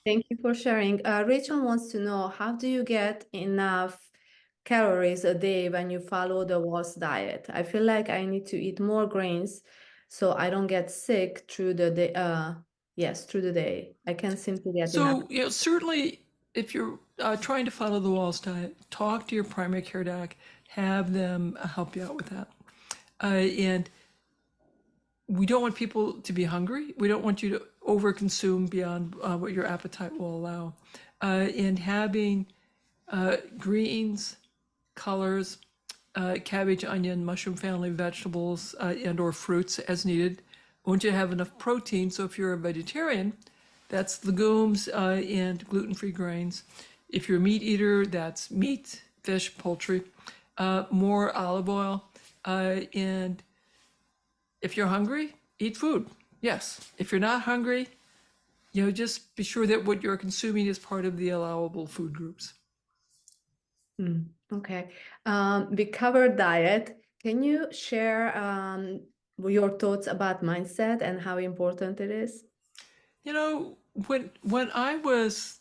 Thank you for sharing. Rachel wants to know, how do you get enough calories a day when you follow the Wahls diet? I feel like I need to eat more grains so I don't get sick through the day. Yes, through the day. I can't seem to get enough. So, certainly if you're trying to follow the Wahls diet, talk to your primary care doc, have them help you out with that. And we don't want people to be hungry. We don't want you to overconsume beyond what your appetite will allow. And having greens, colors, cabbage, onion, mushroom family vegetables, and or fruits as needed. I want you to have enough protein. So if you're a vegetarian, that's legumes and gluten-free grains. If you're a meat eater, that's meat, fish, poultry, more olive oil. And if you're hungry, eat food. Yes. If you're not hungry, just be sure that what you're consuming is part of the allowable food groups. Okay. We covered diet. Can you share your thoughts about mindset and how important it is? When I was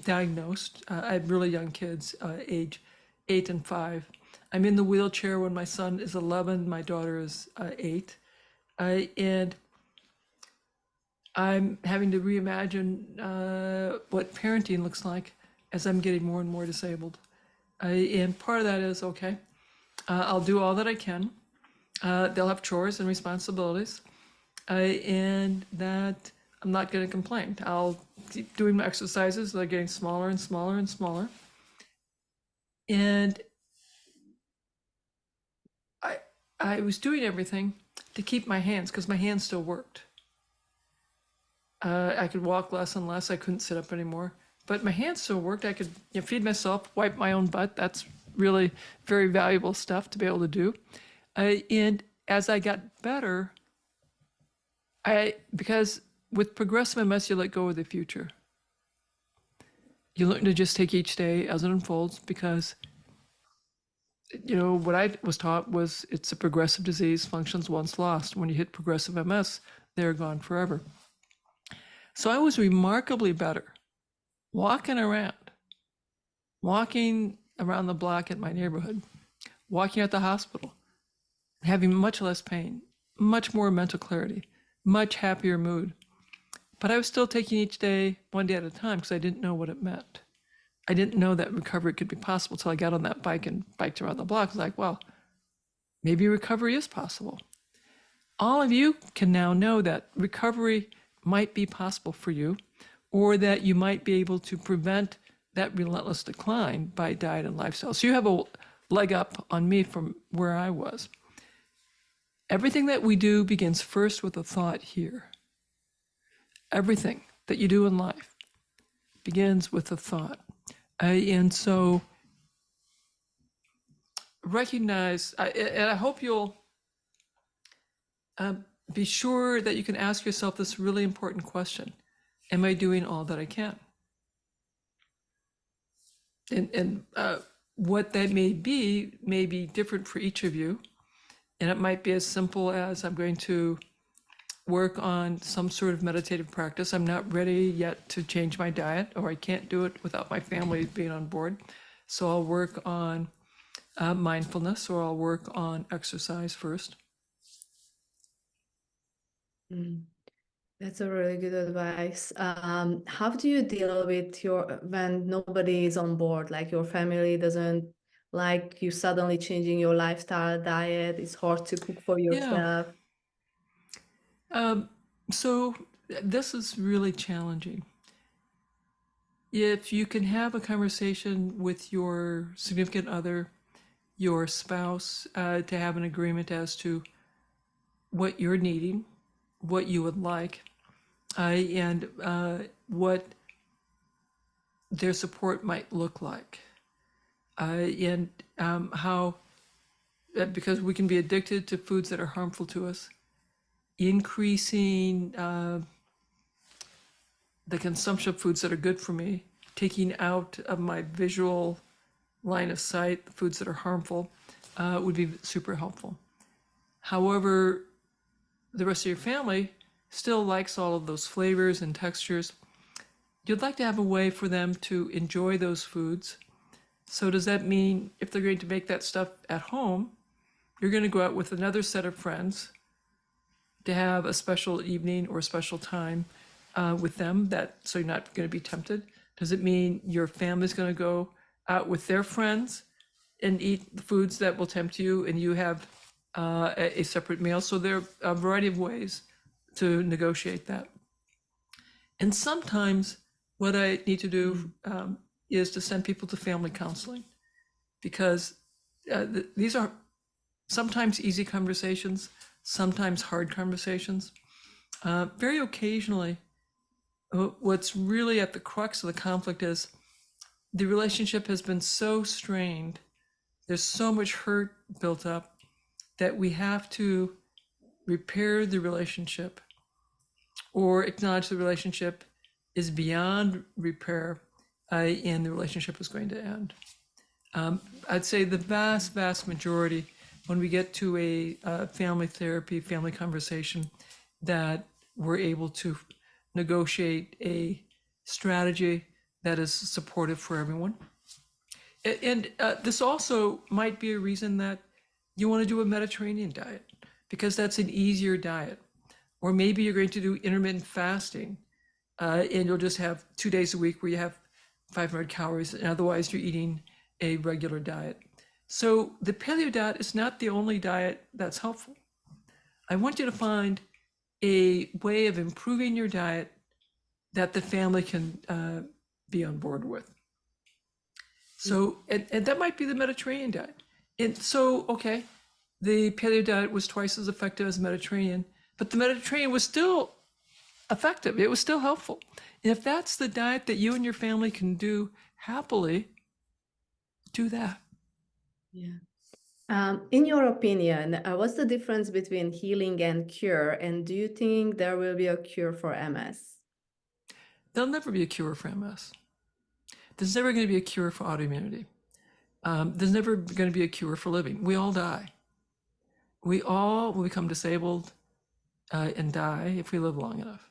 diagnosed, I had really young kids, age 8 and 5. I'm in the wheelchair when my son is 11, my daughter is 8. And I'm having to reimagine what parenting looks like as I'm getting more and more disabled. And part of that is, okay, I'll do all that I can. They'll have chores and responsibilities. And that I'm not going to complain. I'll keep doing my exercises. They're getting smaller and smaller and smaller. And I was doing everything to keep my hands, because my hands still worked. I could walk less and less. I couldn't sit up anymore. But my hands still worked. I could feed myself, wipe my own butt. That's really very valuable stuff to be able to do. And as I got better, because with progressive MS, you let go of the future. You learn to just take each day as it unfolds, because what I was taught was it's a progressive disease, functions once lost. When you hit progressive MS, they're gone forever. So I was remarkably better walking around the block at my neighborhood, walking at the hospital, having much less pain, much more mental clarity, much happier mood. But I was still taking each day one day at a time, because I didn't know what it meant. I didn't know that recovery could be possible till I got on that bike and biked around the block. I was like, well, maybe recovery is possible. All of you can now know that recovery might be possible for you, or that you might be able to prevent that relentless decline by diet and lifestyle. So you have a leg up on me from where I was. Everything that we do begins first with a thought here. Everything that you do in life begins with a thought. And so recognize, and I hope you'll be sure that you can ask yourself this really important question. Am I doing all that I can? And what that may be different for each of you. And it might be as simple as, I'm going to work on some sort of meditative practice. I'm not ready yet to change my diet, or I can't do it without my family being on board. So I'll work on mindfulness, or I'll work on exercise first. That's a really good advice. How do you deal with when nobody is on board, like your family doesn't like you suddenly changing your lifestyle, diet? It's hard to cook for Yeah. yourself. So this is really challenging. If you can have a conversation with your significant other, your spouse, to have an agreement as to what you're needing, what you would like, and what their support might look like, and how, because we can be addicted to foods that are harmful to us, increasing the consumption of foods that are good for me, taking out of my visual line of sight the foods that are harmful, would be super helpful. However, the rest of your family still likes all of those flavors and textures. you'd like to have a way for them to enjoy those foods. So does that mean if they're going to make that stuff at home, you're going to go out with another set of friends to have a special evening or a special time with them, that so you're not going to be tempted? Does it mean your family's going to go out with their friends and eat the foods that will tempt you, and you have a separate meal? So there are a variety of ways to negotiate that. And sometimes what I need to do is to send people to family counseling, because these are sometimes easy conversations, sometimes hard conversations. Very occasionally, what's really at the crux of the conflict is the relationship has been so strained, there's so much hurt built up, that we have to repair the relationship or acknowledge the relationship is beyond repair, and the relationship is going to end. I'd say the vast, vast majority, when we get to a family therapy, family conversation, that we're able to negotiate a strategy that is supportive for everyone. And this also might be a reason that you want to do a Mediterranean diet, because that's an easier diet. Or maybe you're going to do intermittent fasting, and you'll just have 2 days a week where you have 500 calories, and otherwise you're eating a regular diet. So the paleo diet is not the only diet that's helpful. I want you to find a way of improving your diet that the family can be on board with. So, and that might be the Mediterranean diet. And so, okay, the paleo diet was twice as effective as the Mediterranean, but the Mediterranean was still effective. It was still helpful. And if that's the diet that you and your family can do happily, do that. Yeah. In your opinion, what's the difference between healing and cure? And do you think there will be a cure for MS? There'll never be a cure for MS. There's never going to be a cure for autoimmunity. There's never going to be a cure for living. We all die. We all will become disabled and die if we live long enough.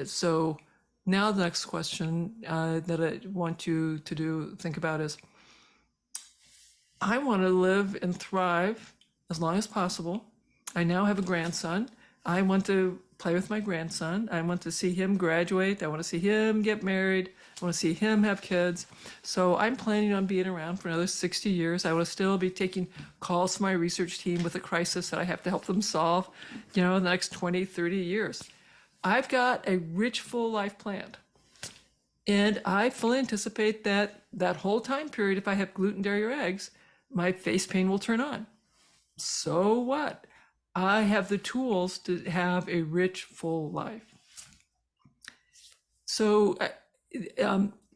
So now the next question that I want you to think about is, I want to live and thrive as long as possible. I now have a grandson. I want to play with my grandson. I want to see him graduate. I want to see him get married. I want to see him have kids. So I'm planning on being around for another 60 years. I will still be taking calls from my research team with a crisis that I have to help them solve, in the next 20, 30 years. I've got a rich, full life planned. And I fully anticipate that that whole time period, if I have gluten, dairy, or eggs, my face pain will turn on. So what? I have the tools to have a rich, full life. So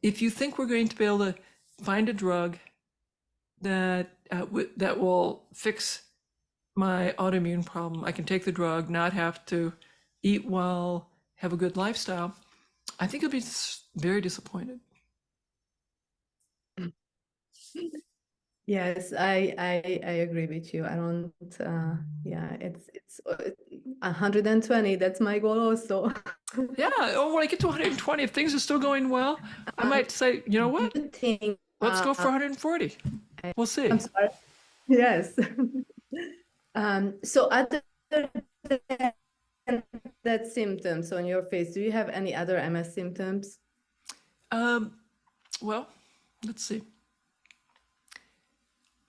if you think we're going to be able to find a drug that that will fix my autoimmune problem, I can take the drug, not have to eat well, have a good lifestyle, I think you'll be very disappointed. Yes, I agree with you. I don't, yeah, it's 120. That's my goal also. Yeah, or when I get to 120, if things are still going well, I might say, you know Do what? you think, Let's go for 140. We'll see. I'm sorry. Yes. So other than that symptoms on your face, do you have any other MS symptoms? Well, let's see.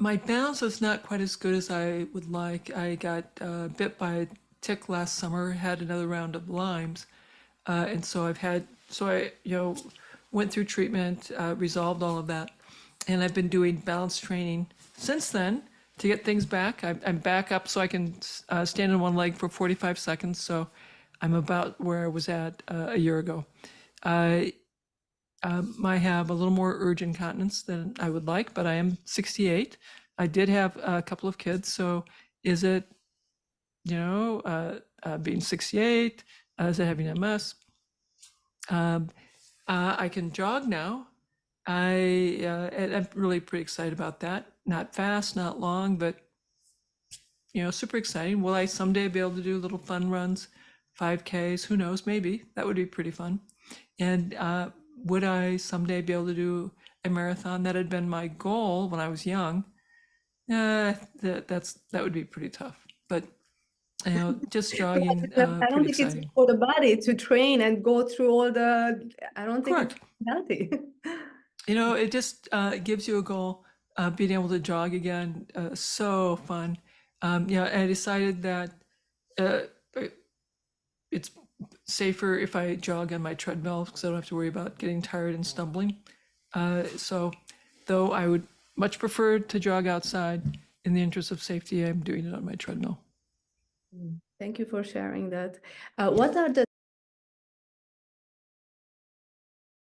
My balance is not quite as good as I would like. I got bit by a tick last summer, had another round of Lyme's, and so I went through treatment, resolved all of that, and I've been doing balance training since then to get things back. I'm back up so I can stand on one leg for 45 seconds. So I'm about where I was at a year ago. I have a little more urge incontinence than I would like, but I am 68. I did have a couple of kids. So is it, being 68? Is it having MS? I can jog now. I'm really pretty excited about that. Not fast, not long, but super exciting. Will I someday be able to do little fun runs, 5Ks? Who knows? Maybe that would be pretty fun. And would I someday be able to do a marathon? That had been my goal when I was young. That would be pretty tough. But just jogging, I don't pretty think it's exciting. for the body to train and go through all the, I don't think it's Correct. healthy. It just gives you a goal. Being able to jog again, so fun. I decided that uh, it's safer if I jog on my treadmill because I don't have to worry about getting tired and stumbling. So, though I would much prefer to jog outside, in the interest of safety, I'm doing it on my treadmill. Thank you for sharing that. What are the